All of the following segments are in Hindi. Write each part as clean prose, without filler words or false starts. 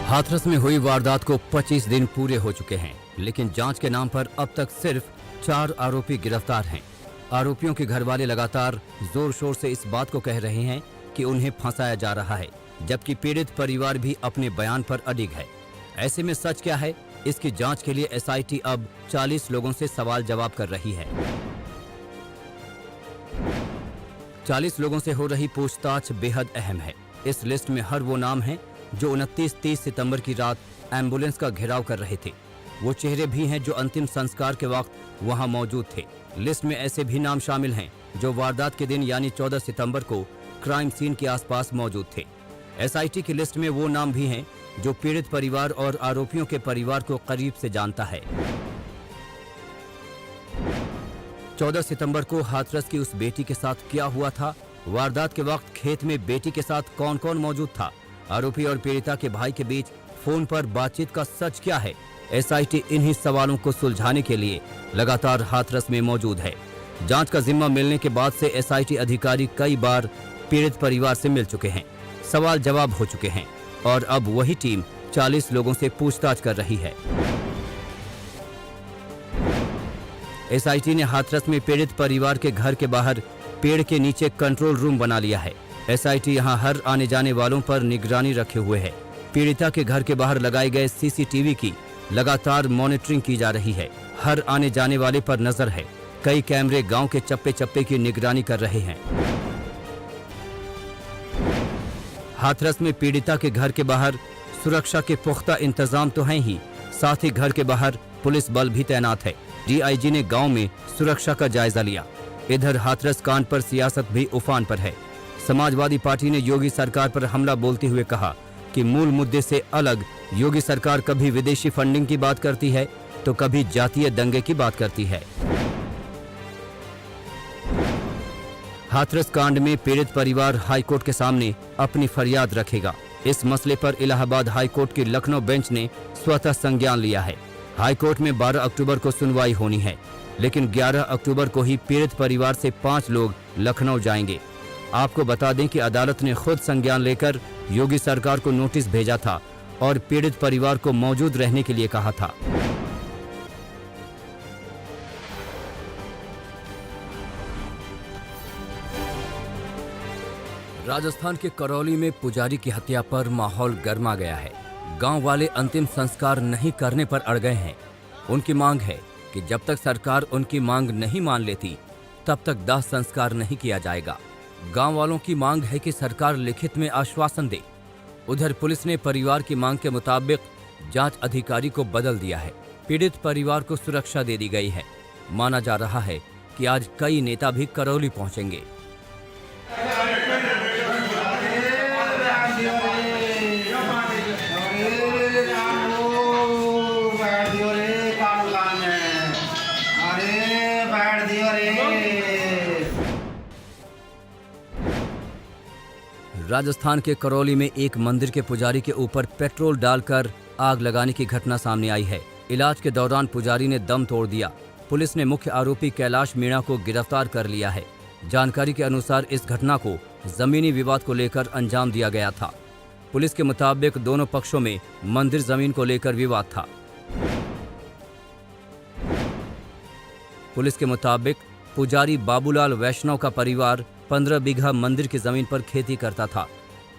हाथरस में हुई वारदात को 25 दिन पूरे हो चुके हैं, लेकिन जांच के नाम पर अब तक सिर्फ 4 आरोपी गिरफ्तार हैं। आरोपियों के घर वाले लगातार जोर शोर से इस बात को कह रहे हैं कि उन्हें फंसाया जा रहा है, जबकि पीड़ित परिवार भी अपने बयान पर अडिग है। ऐसे में सच क्या है, इसकी जांच के लिए एसआईटी अब 40 लोगों से सवाल जवाब कर रही है। 40 लोगों से हो रही पूछताछ बेहद अहम है। इस लिस्ट में हर वो नाम हैं जो 29-30 सितंबर की रात एम्बुलेंस का घेराव कर रहे थे। वो चेहरे भी हैं जो अंतिम संस्कार के वक्त वहां मौजूद थे। लिस्ट में ऐसे भी नाम शामिल हैं जो वारदात के दिन यानी 14 सितंबर को क्राइम सीन के आसपास मौजूद थे। एसआईटी की लिस्ट में वो नाम भी हैं जो पीड़ित परिवार और आरोपियों के परिवार को करीब से जानता है। 14 सितंबर को हाथरस की उस बेटी के साथ क्या हुआ था? वारदात के वक्त खेत में बेटी के साथ कौन कौन मौजूद था? आरोपी और पीड़िता के भाई के बीच फोन पर बातचीत का सच क्या है? एसआईटी इन्हीं सवालों को सुलझाने के लिए लगातार हाथरस में मौजूद है। जांच का जिम्मा मिलने के बाद से एसआईटी अधिकारी कई बार पीड़ित परिवार से मिल चुके हैं, सवाल जवाब हो चुके हैं और अब वही टीम 40 लोगों से पूछताछ कर रही है। एसआईटी ने हाथरस में पीड़ित परिवार के घर के बाहर पेड़ के नीचे कंट्रोल रूम बना लिया है। एसआईटी यहां हर आने जाने वालों पर निगरानी रखे हुए है। पीड़िता के घर के बाहर लगाए गए सीसीटीवी की लगातार मॉनिटरिंग की जा रही है। हर आने जाने वाले पर नजर है। कई कैमरे गांव के चप्पे चप्पे की निगरानी कर रहे हैं। हाथरस में पीड़िता के घर के बाहर सुरक्षा के पुख्ता इंतजाम तो हैं ही, साथ ही घर के बाहर पुलिस बल भी तैनात है। डीआईजी ने गांव में सुरक्षा का जायजा लिया। इधर हाथरस कांड पर सियासत भी उफान पर है। समाजवादी पार्टी ने योगी सरकार पर हमला बोलते हुए कहा कि मूल मुद्दे से अलग योगी सरकार कभी विदेशी फंडिंग की बात करती है तो कभी जातीय दंगे की बात करती है। हाथरस कांड में पीड़ित परिवार हाईकोर्ट के सामने अपनी फरियाद रखेगा। इस मसले पर इलाहाबाद हाईकोर्ट की लखनऊ बेंच ने स्वतः संज्ञान लिया है। हाईकोर्ट में 12 अक्टूबर को सुनवाई होनी है, लेकिन 11 अक्टूबर को ही पीड़ित परिवार से 5 लोग लखनऊ जाएंगे। आपको बता दें कि अदालत ने खुद संज्ञान लेकर योगी सरकार को नोटिस भेजा था और पीड़ित परिवार को मौजूद रहने के लिए कहा था। राजस्थान के करौली में पुजारी की हत्या पर माहौल गर्मा गया है। गांव वाले अंतिम संस्कार नहीं करने पर अड़ गए हैं। उनकी मांग है कि जब तक सरकार उनकी मांग नहीं मान लेती तब तक दाह संस्कार नहीं किया जाएगा। गांव वालों की मांग है कि सरकार लिखित में आश्वासन दे। उधर पुलिस ने परिवार की मांग के मुताबिक जांच अधिकारी को बदल दिया है। पीड़ित परिवार को सुरक्षा दे दी गई है। माना जा रहा है कि आज कई नेता भी करौली पहुंचेंगे। राजस्थान के करौली में एक मंदिर के पुजारी के ऊपर पेट्रोल डालकर आग लगाने की घटना सामने आई है। इलाज के दौरान पुजारी ने दम तोड़ दिया। पुलिस ने मुख्य आरोपी कैलाश मीणा को गिरफ्तार कर लिया है। जानकारी के अनुसार इस घटना को जमीनी विवाद को लेकर अंजाम दिया गया था। पुलिस के मुताबिक दोनों पक्षों में मंदिर जमीन को लेकर विवाद था। पुलिस के मुताबिक पुजारी बाबूलाल वैष्णव का परिवार 15 बीघा मंदिर की जमीन पर खेती करता था।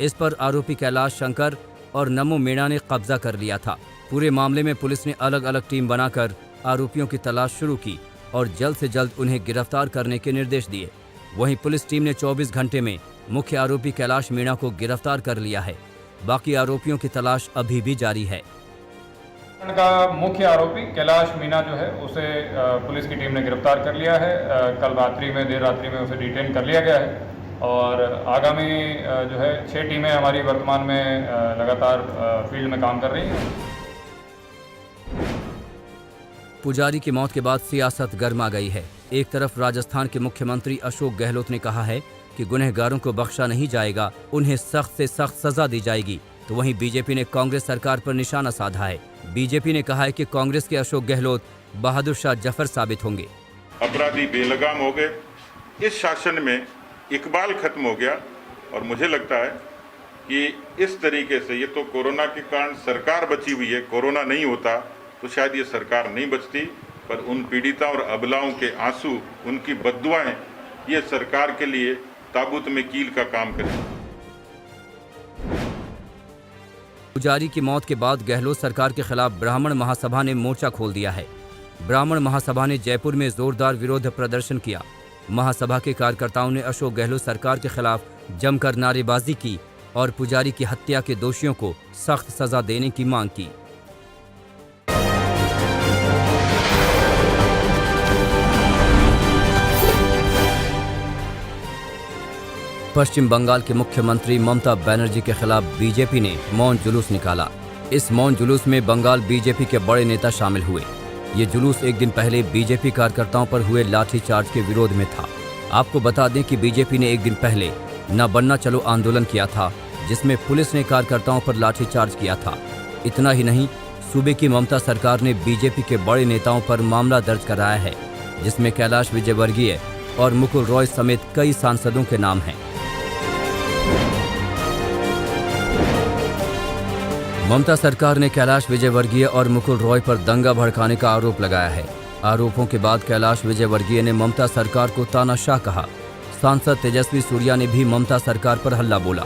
इस पर आरोपी कैलाश शंकर और नमो मीणा ने कब्जा कर लिया था। पूरे मामले में पुलिस ने अलग अलग टीम बनाकर आरोपियों की तलाश शुरू की और जल्द से जल्द उन्हें गिरफ्तार करने के निर्देश दिए। वहीं पुलिस टीम ने 24 घंटे में मुख्य आरोपी कैलाश मीणा को गिरफ्तार कर लिया है। बाकी आरोपियों की तलाश अभी भी जारी है। का मुख्य आरोपी कैलाश मीणा जो है उसे पुलिस की टीम ने गिरफ्तार कर लिया है। कल रात्रि में देर रात्रि में उसे डिटेन कर लिया गया है और आगामी जो है 6 टीमें हमारी वर्तमान में लगातार फील्ड में काम कर रही हैं। पुजारी की मौत के बाद सियासत गर्मा गई है। एक तरफ राजस्थान के मुख्यमंत्री अशोक गहलोत ने कहा है कि गुनहगारों को बख्शा नहीं जाएगा, उन्हें सख्त से सख्त सजा दी जाएगी, तो वहीं बीजेपी ने कांग्रेस सरकार पर निशाना साधा है। बीजेपी ने कहा है कि कांग्रेस के अशोक गहलोत बहादुर शाह जफर साबित होंगे। अपराधी बेलगाम हो गए। इस शासन में इकबाल खत्म हो गया और मुझे लगता है कि इस तरीके से, ये तो कोरोना के कारण सरकार बची हुई है, कोरोना नहीं होता तो शायद ये सरकार नहीं बचती, पर उन पीड़िता और अबलाओं के आंसू, उनकी बद्दुआएं, ये सरकार के लिए ताबूत में कील का काम करें। पुजारी की मौत के बाद गहलोत सरकार के खिलाफ ब्राह्मण महासभा ने मोर्चा खोल दिया है। ब्राह्मण महासभा ने जयपुर में जोरदार विरोध प्रदर्शन किया। महासभा के कार्यकर्ताओं ने अशोक गहलोत सरकार के खिलाफ जमकर नारेबाजी की और पुजारी की हत्या के दोषियों को सख्त सजा देने की मांग की। पश्चिम बंगाल के मुख्यमंत्री ममता बनर्जी के खिलाफ बीजेपी ने मौन जुलूस निकाला। इस मौन जुलूस में बंगाल बीजेपी के बड़े नेता शामिल हुए। ये जुलूस एक दिन पहले बीजेपी कार्यकर्ताओं पर हुए लाठीचार्ज के विरोध में था। आपको बता दें कि बीजेपी ने एक दिन पहले न बनना चलो आंदोलन किया था, जिसमें पुलिस ने कार्यकर्ताओं पर लाठीचार्ज किया था। इतना ही नहीं, सूबे की ममता सरकार ने बीजेपी के बड़े नेताओं पर मामला दर्ज कराया है, जिसमें कैलाश विजयवर्गीय और मुकुल रॉय समेत कई सांसदों के नाम हैं। ममता सरकार ने कैलाश विजयवर्गीय और मुकुल रॉय पर दंगा भड़काने का आरोप लगाया है। आरोपों के बाद कैलाश विजयवर्गीय ने ममता सरकार को तानाशाह कहा। सांसद तेजस्वी सूर्या ने भी ममता सरकार पर हल्ला बोला।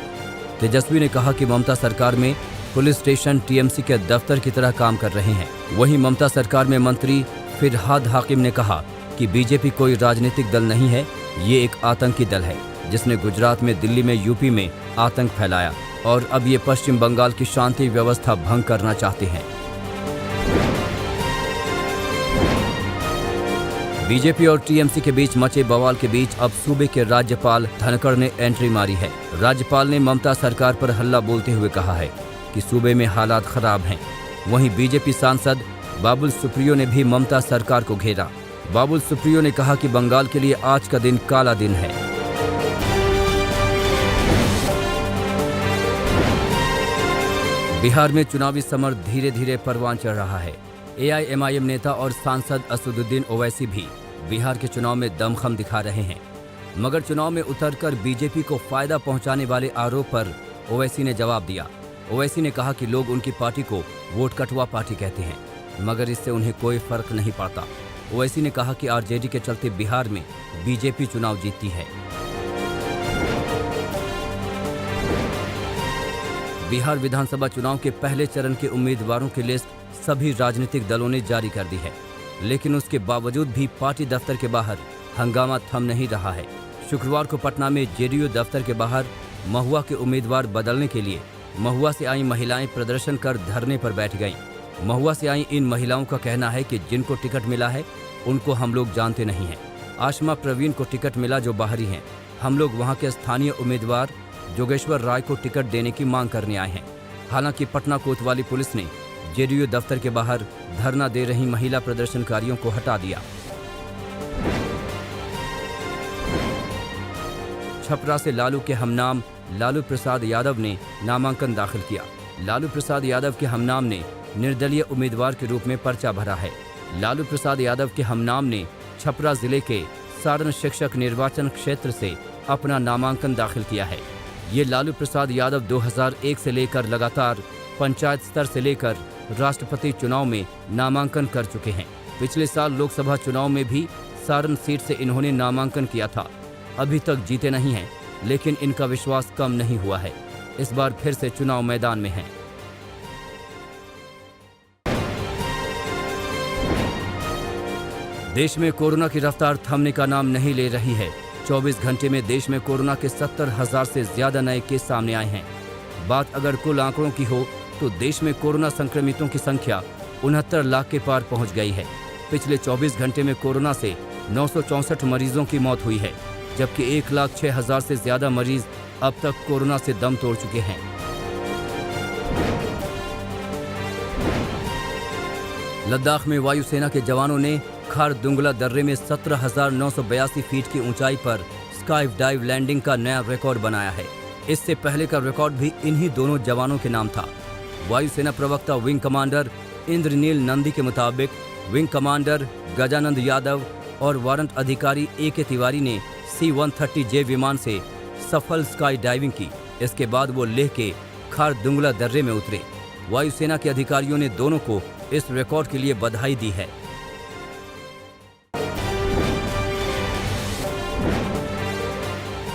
तेजस्वी ने कहा कि ममता सरकार में पुलिस स्टेशन टीएमसी के दफ्तर की तरह काम कर रहे हैं। वहीं ममता सरकार में मंत्री फिरहाद हाकिम ने कहा कि बीजेपी कोई राजनीतिक दल नहीं है, ये एक आतंकी दल है जिसने गुजरात में, दिल्ली में, यूपी में आतंक फैलाया और अब ये पश्चिम बंगाल की शांति व्यवस्था भंग करना चाहते हैं। बीजेपी और टीएमसी के बीच मचे बवाल के बीच अब सूबे के राज्यपाल धनखड़ ने एंट्री मारी है। राज्यपाल ने ममता सरकार पर हल्ला बोलते हुए कहा है कि सूबे में हालात खराब हैं। वहीं बीजेपी सांसद बाबुल सुप्रियो ने भी ममता सरकार को घेरा। बाबुल सुप्रियो ने कहा कि बंगाल के लिए आज का दिन काला दिन है। बिहार में चुनावी समर धीरे धीरे परवान चढ़ रहा है। एआईएमआईएम नेता और सांसद असदुद्दीन ओवैसी भी बिहार के चुनाव में दमखम दिखा रहे हैं, मगर चुनाव में उतरकर बीजेपी को फायदा पहुंचाने वाले आरोप पर ओवैसी ने जवाब दिया। ओवैसी ने कहा कि लोग उनकी पार्टी को वोट कटवा पार्टी कहते हैं, मगर इससे उन्हें कोई फर्क नहीं पड़ता। ओवैसी ने कहा कि आरजेडी के चलते बिहार में बीजेपी चुनाव जीतती है। बिहार विधानसभा चुनाव के पहले चरण के उम्मीदवारों की लिस्ट सभी राजनीतिक दलों ने जारी कर दी है, लेकिन उसके बावजूद भी पार्टी दफ्तर के बाहर हंगामा थम नहीं रहा है। शुक्रवार को पटना में जेडीयू दफ्तर के बाहर महुआ के उम्मीदवार बदलने के लिए महुआ से आई महिलाएं प्रदर्शन कर धरने पर बैठ गईं। महुआ से आई इन महिलाओं का कहना है कि जिनको टिकट मिला है उनको हम लोग जानते नहीं हैं। आशमा प्रवीण को टिकट मिला जो बाहरी हैं। हम लोग वहां के स्थानीय उम्मीदवार जोगेश्वर राय को टिकट देने की मांग करने आए हैं। हालांकि पटना कोतवाली पुलिस ने जेडीयू दफ्तर के बाहर धरना दे रही महिला प्रदर्शनकारियों को हटा दिया। छपरा से लालू के हमनाम लालू प्रसाद यादव ने नामांकन दाखिल किया। लालू प्रसाद यादव के हमनाम ने निर्दलीय उम्मीदवार के रूप में पर्चा भरा है। लालू प्रसाद यादव के हमनाम ने छपरा जिले के सारण शिक्षक निर्वाचन क्षेत्र से अपना नामांकन दाखिल किया है। ये लालू प्रसाद यादव 2001 से लेकर लगातार पंचायत स्तर से लेकर राष्ट्रपति चुनाव में नामांकन कर चुके हैं। पिछले साल लोकसभा चुनाव में भी सारण सीट से इन्होंने नामांकन किया था। अभी तक जीते नहीं हैं, लेकिन इनका विश्वास कम नहीं हुआ है। इस बार फिर से चुनाव मैदान में हैं। देश में कोरोना की रफ्तार थमने का नाम नहीं ले रही है। 24 घंटे में देश में कोरोना के 70,000 से ज्यादा नए केस सामने आए हैं। बात अगर कुल आंकड़ों की हो तो देश में कोरोना संक्रमितों की संख्या 69 लाख के पार पहुंच गई है। पिछले 24 घंटे में कोरोना से 964 मरीजों की मौत हुई है, जबकि 1,06,000 से ज्यादा मरीज अब तक कोरोना से दम तोड़ चुके हैं। लद्दाख में वायुसेना के जवानों ने खारदुंगला दर्रे में 17,982 फीट की ऊंचाई पर स्काई डाइव लैंडिंग का नया रिकॉर्ड बनाया है। इससे पहले का रिकॉर्ड भी इन्हीं दोनों जवानों के नाम था। वायुसेना प्रवक्ता विंग कमांडर इंद्रनील नंदी के मुताबिक विंग कमांडर गजानंद यादव और वारंट अधिकारी AK तिवारी ने C-130J विमान से सफल स्काई डाइविंग की। इसके बाद वो लेह के खार दुंगला दर्रे में उतरे। वायुसेना के अधिकारियों ने दोनों को इस रिकॉर्ड के लिए बधाई दी है।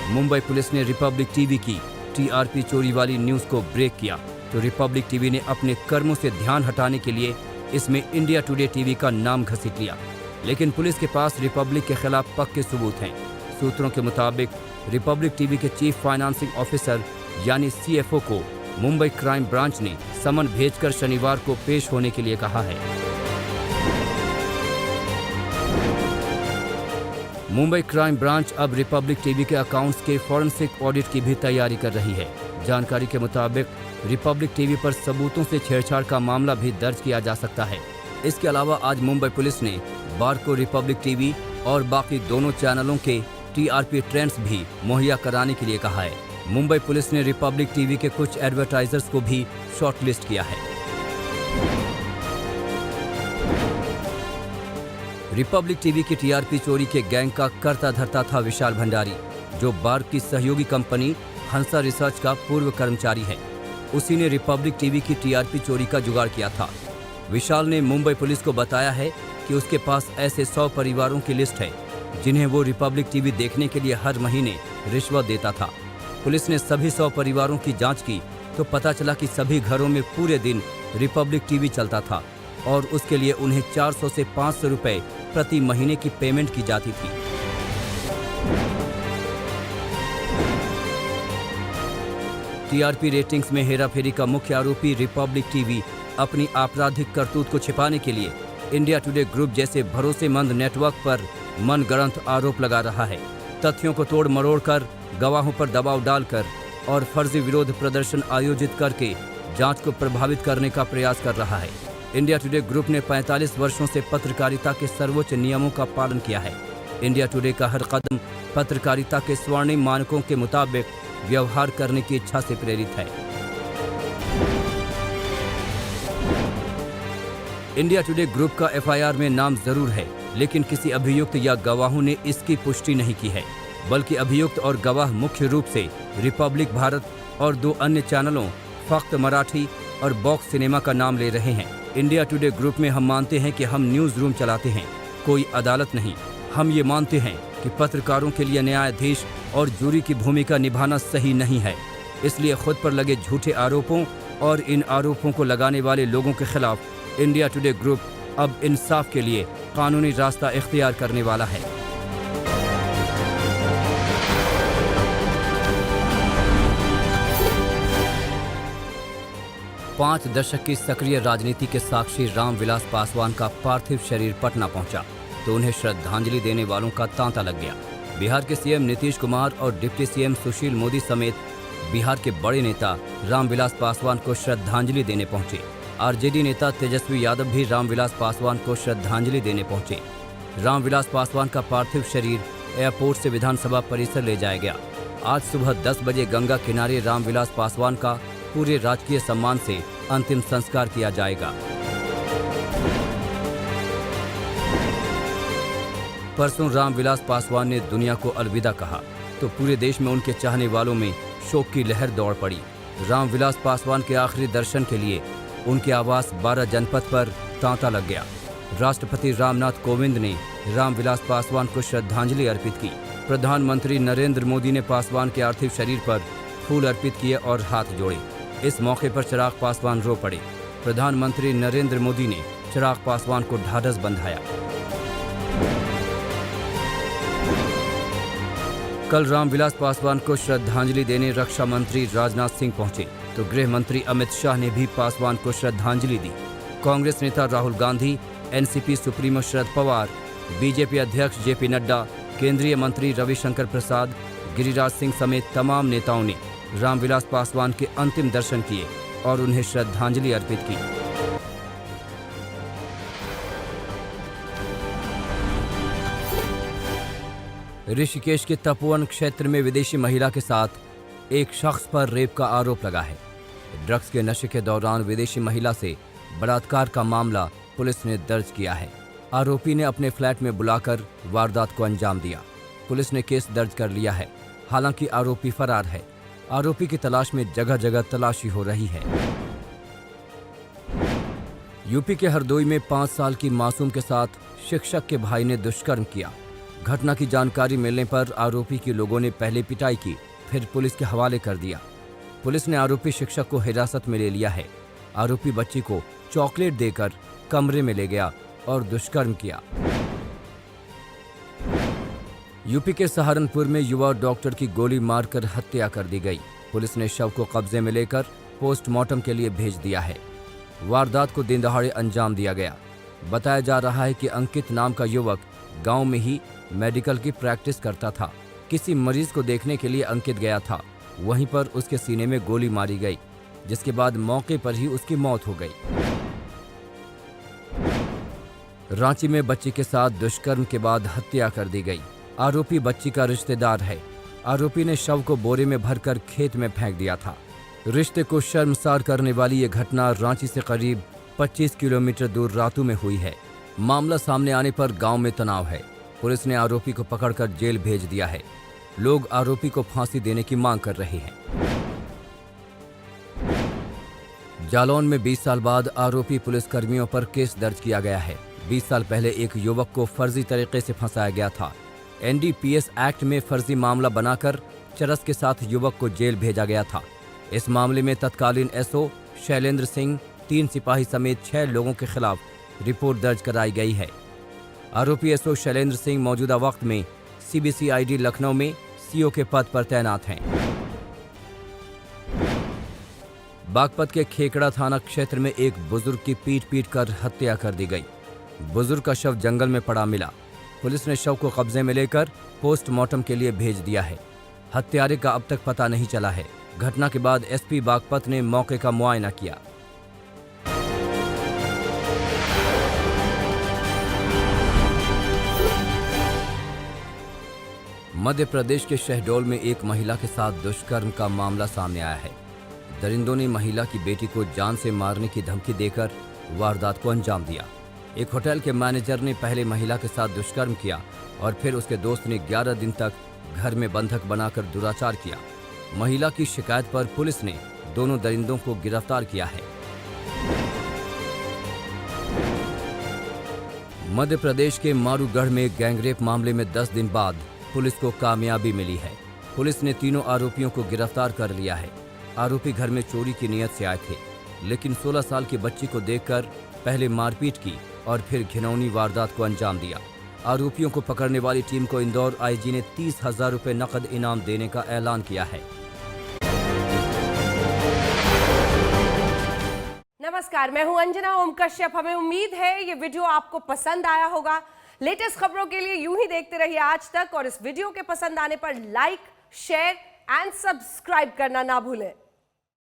मुंबई पुलिस ने रिपब्लिक टीवी की टीआरपी चोरी वाली न्यूज को ब्रेक किया तो रिपब्लिक टीवी ने अपने कर्मों से ध्यान हटाने के लिए इसमें इंडिया टुडे टीवी का नाम घसीट लिया। लेकिन पुलिस के पास रिपब्लिक के खिलाफ पक्के सबूत हैं। सूत्रों के मुताबिक रिपब्लिक टीवी के चीफ फाइनेंसिंग ऑफिसर यानी सीएफओ को मुंबई क्राइम ब्रांच ने समन भेजकर शनिवार को पेश होने के लिए कहा है। मुंबई क्राइम ब्रांच अब रिपब्लिक टीवी के अकाउंट्स के फॉरेंसिक ऑडिट की भी तैयारी कर रही है। जानकारी के मुताबिक रिपब्लिक टीवी पर सबूतों से छेड़छाड़ का मामला भी दर्ज किया जा सकता है। इसके अलावा आज मुंबई पुलिस ने बार को रिपब्लिक टीवी और बाकी दोनों चैनलों के टीआरपी ट्रेंड्स भी मुहैया कराने के लिए कहा है। मुंबई पुलिस ने रिपब्लिक टीवी के कुछ एडवर्टाइजर्स को भी शॉर्टलिस्ट किया है। रिपब्लिक टीवी की टीआरपी चोरी के गैंग का कर्ता धर्ता था विशाल भंडारी, जो बार की सहयोगी कंपनी हंसा रिसर्च का पूर्व कर्मचारी है। उसी ने रिपब्लिक टीवी की टीआरपी चोरी का जुगाड़ किया था। विशाल ने मुंबई पुलिस को बताया है कि उसके पास ऐसे 100 परिवारों की लिस्ट है जिन्हें वो रिपब्लिक टीवी देखने के लिए हर महीने रिश्वत देता था। पुलिस ने सभी 100 परिवारों की जांच की तो पता चला कि सभी घरों में पूरे दिन रिपब्लिक टीवी चलता था और उसके लिए उन्हें 400 से 500 रुपए प्रति महीने की पेमेंट की जाती थी। टीआरपी रेटिंग्स में हेराफेरी का मुख्य आरोपी रिपब्लिक टीवी अपनी आपराधिक करतूत को छिपाने के लिए इंडिया टुडे ग्रुप जैसे भरोसेमंद नेटवर्क पर मनगढ़ंत आरोप लगा रहा है। तथ्यों को तोड़ मरोड़ कर, गवाहों पर दबाव डालकर और फर्जी विरोध प्रदर्शन आयोजित करके जांच को प्रभावित करने का प्रयास कर रहा है। इंडिया टुडे ग्रुप ने 45 वर्षों से पत्रकारिता के सर्वोच्च नियमों का पालन किया है। इंडिया टुडे का हर कदम पत्रकारिता के स्वर्णिम मानकों के मुताबिक व्यवहार करने की इच्छा से प्रेरित है। इंडिया टुडे ग्रुप का एफआईआर में नाम जरूर है, लेकिन किसी अभियुक्त या गवाहों ने इसकी पुष्टि नहीं की है, बल्कि अभियुक्त और गवाह मुख्य रूप से रिपब्लिक भारत और 2 अन्य चैनलों फक्त मराठी और बॉक्स सिनेमा का नाम ले रहे हैं। इंडिया टुडे ग्रुप में हम मानते हैं कि हम न्यूज़ रूम चलाते हैं, कोई अदालत नहीं। हम ये मानते हैं कि पत्रकारों के लिए न्यायाधीश और जूरी की भूमिका निभाना सही नहीं है। इसलिए खुद पर लगे झूठे आरोपों और इन आरोपों को लगाने वाले लोगों के खिलाफ इंडिया टुडे ग्रुप अब इंसाफ के लिए कानूनी रास्ता इख्तियार करने वाला है। पाँच दशक की सक्रिय राजनीति के साक्षी रामविलास पासवान का पार्थिव शरीर पटना पहुंचा तो उन्हें श्रद्धांजलि देने वालों का तांता लग गया। बिहार के सीएम नीतीश कुमार और डिप्टी सीएम सुशील मोदी समेत बिहार के बड़े नेता रामविलास पासवान को श्रद्धांजलि देने पहुंचे। आरजेडी नेता तेजस्वी यादव भी रामविलास पासवान को श्रद्धांजलि देने पहुंचे। रामविलास पासवान का पार्थिव शरीर एयरपोर्ट से विधानसभा परिसर ले जाया गया। आज सुबह 10 बजे गंगा किनारे रामविलास पासवान का पूरे राजकीय सम्मान से अंतिम संस्कार किया जाएगा। परसों रामविलास पासवान ने दुनिया को अलविदा कहा तो पूरे देश में उनके चाहने वालों में शोक की लहर दौड़ पड़ी। रामविलास पासवान के आखिरी दर्शन के लिए उनके आवास 12 जनपद पर तांता लग गया। राष्ट्रपति रामनाथ कोविंद ने रामविलास पासवान को श्रद्धांजलि अर्पित की। प्रधानमंत्री नरेंद्र मोदी ने पासवान के पार्थिव शरीर पर फूल अर्पित किए और हाथ जोड़े। इस मौके पर चिराग पासवान रो पड़े। प्रधानमंत्री नरेंद्र मोदी ने चिराग पासवान को ढाढ़स बंधाया। कल रामविलास पासवान को श्रद्धांजलि देने रक्षा मंत्री राजनाथ सिंह पहुंचे तो गृह मंत्री अमित शाह ने भी पासवान को श्रद्धांजलि दी। कांग्रेस नेता Rahul Gandhi, NCP supremo Sharad Pawar, BJP अध्यक्ष जेपी नड्डा, केंद्रीय मंत्री रविशंकर प्रसाद, गिरिराज सिंह समेत तमाम नेताओं ने रामविलास पासवान के अंतिम दर्शन किए और उन्हें श्रद्धांजलि अर्पित की। ऋषिकेश के तपोवन क्षेत्र में विदेशी महिला के साथ एक शख्स पर रेप का आरोप लगा है। ड्रग्स के नशे के दौरान विदेशी महिला से बलात्कार का मामला पुलिस ने दर्ज किया है। आरोपी ने अपने फ्लैट में बुलाकर वारदात को अंजाम दिया। पुलिस ने केस दर्ज कर लिया है। हालांकि आरोपी फरार है। आरोपी की तलाश में जगह जगह तलाशी हो रही है। यूपी के हरदोई में 5 साल की मासूम के साथ शिक्षक के भाई ने दुष्कर्म किया। घटना की जानकारी मिलने पर आरोपी के लोगों ने पहले पिटाई की, फिर पुलिस के हवाले कर दिया। पुलिस ने आरोपी शिक्षक को हिरासत में ले लिया है। आरोपी बच्ची को चॉकलेट देकर कमरे में ले गया और दुष्कर्म किया। यूपी के सहारनपुर में युवा डॉक्टर की गोली मारकर हत्या कर दी गई। पुलिस ने शव को कब्जे में लेकर पोस्टमार्टम के लिए भेज दिया है। वारदात को दिन दहाड़े अंजाम दिया गया। बताया जा रहा है कि अंकित नाम का युवक गांव में ही मेडिकल की प्रैक्टिस करता था। किसी मरीज को देखने के लिए अंकित गया था, वहीं पर उसके सीने में गोली मारी गई, जिसके बाद मौके पर ही उसकी मौत हो गई। रांची में बच्ची के साथ दुष्कर्म के बाद हत्या कर दी गई। आरोपी बच्ची का रिश्तेदार है। आरोपी ने शव को बोरे में भरकर खेत में फेंक दिया था। रिश्ते को शर्मसार करने वाली ये घटना रांची से करीब 25 किलोमीटर दूर रातू में हुई है। मामला सामने आने पर गांव में तनाव है। पुलिस ने आरोपी को पकड़कर जेल भेज दिया है। लोग आरोपी को फांसी देने की मांग कर रहे हैं। जालौन में 20 साल बाद आरोपी पुलिसकर्मियों पर केस दर्ज किया गया है। 20 साल पहले एक युवक को फर्जी तरीके से फंसाया गया था। NDPS एक्ट में फर्जी मामला बनाकर चरस के साथ युवक को जेल भेजा गया था। इस मामले में तत्कालीन SO शैलेंद्र सिंह, 3 सिपाही समेत 6 लोगों के खिलाफ रिपोर्ट दर्ज कराई गई है। आरोपी SO शैलेंद्र सिंह मौजूदा वक्त में CBCID लखनऊ में CO के पद पर तैनात हैं। बागपत के खेकड़ा थाना क्षेत्र में एक बुजुर्ग की पीट कर हत्या कर दी गई। बुजुर्ग का शव जंगल में पड़ा मिला। पुलिस ने शव को कब्जे में लेकर पोस्टमार्टम के लिए भेज दिया है। हत्यारे का अब तक पता नहीं चला है। घटना के बाद SP बागपत ने मौके का मुआयना किया। मध्य प्रदेश के शहडोल में एक महिला के साथ दुष्कर्म का मामला सामने आया है। दरिंदों ने महिला की बेटी को जान से मारने की धमकी देकर वारदात को अंजाम दिया। एक होटल के मैनेजर ने पहले महिला के साथ दुष्कर्म किया और फिर उसके दोस्त ने 11 दिन तक घर में बंधक बनाकर दुराचार किया। महिला की शिकायत पर पुलिस ने दोनों दरिंदों को गिरफ्तार किया है। मध्य प्रदेश के मारूगढ़ में गैंगरेप मामले में 10 दिन बाद पुलिस को कामयाबी मिली है। पुलिस ने तीनों आरोपियों को गिरफ्तार कर लिया है। आरोपी घर में चोरी की नीयत से आए थे, लेकिन 16 साल की बच्ची को देखकर पहले मारपीट की और फिर घिनौनी वारदात को अंजाम दिया। आरोपियों को पकड़ने वाली टीम को इंदौर IG ने 30,000 रुपये नकद इनाम देने का ऐलान किया है। नमस्कार, मैं हूं अंजना ओम कश्यप। हमें उम्मीद है ये वीडियो आपको पसंद आया होगा। लेटेस्ट खबरों के लिए यूं ही देखते रहिए आज तक, और इस वीडियो के पसंद आने पर लाइक, शेयर एंड सब्सक्राइब करना ना भूलें।